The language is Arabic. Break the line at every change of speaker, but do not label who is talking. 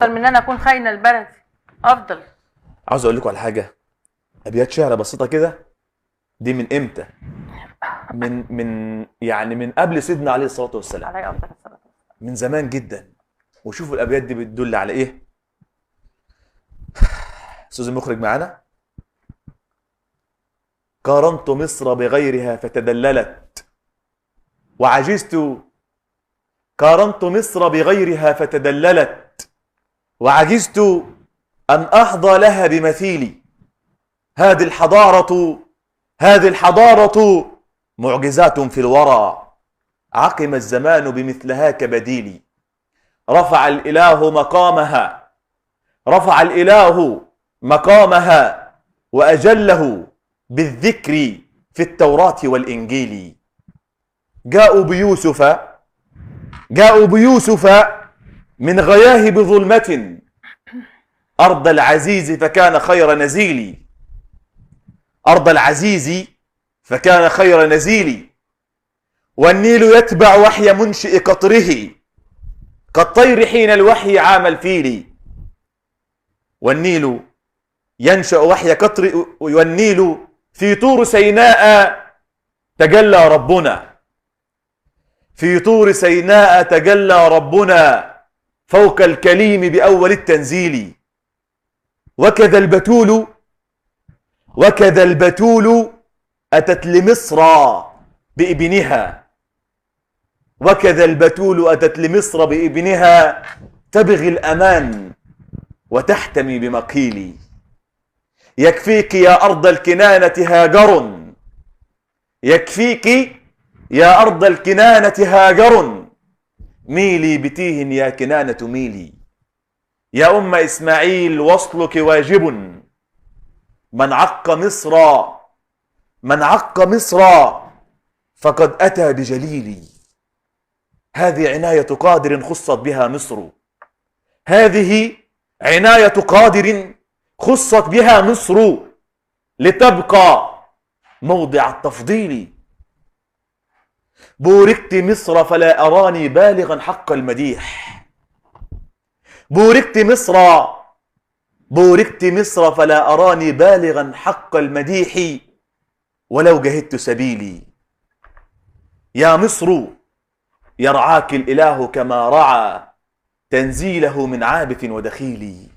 أفضل من أن أكون خاينة البلد. أفضل.
عاوز اقول لكم على حاجه. ابيات شعر بسيطه كده. دي من امتى؟ من قبل سيدنا عليه الصلاه والسلام،
عليه أفضل الصلاة والسلام.
من زمان جدا. وشوفوا الابيات دي بتدل على ايه. استاذ المخرج معانا. قارنت مصر بغيرها فتدللت وعجزت. قارنت مصر بغيرها فتدللت وعجزت أن أحظى لها بمثيلي. هذه الحضارة معجزات في الورى، عقم الزمان بمثلها كبديلي. رفع الإله مقامها وأجله بالذكر في التوراة والإنجيل. جاءوا بيوسف من غياهب ظلمة أرض العزيز فكان خير نزيلي. أرض العزيز فكان خير نزيلي. والنيل يتبع وحي منشئ قطره كالطير حين الوحي عام الفيل. والنيل ينشأ وحي قطر. والنيل في طور سيناء تجلى ربنا. في طور سيناء تجلى ربنا فوق الكليم بأول التنزيل. وكذا البتول أتت لمصر بابنها تبغي الأمان وتحتمي بمقيل. يكفيك يا أرض الكنانة هاجر ميلي بتيه يا كنانة ميلي. يا أم إسماعيل وصلك واجب. من عق مصر فقد أتى بجليل. هذه عناية قادر خصت بها مصر لتبقى موضع التفضيل. بوركت مصر فلا أراني بالغا حق المديح. بوركت مصر فلا أراني بالغا حق المديح ولو جهدت سبيلي. يا مصر يرعاك الإله كما رعى تنزيله من عابث ودخيل.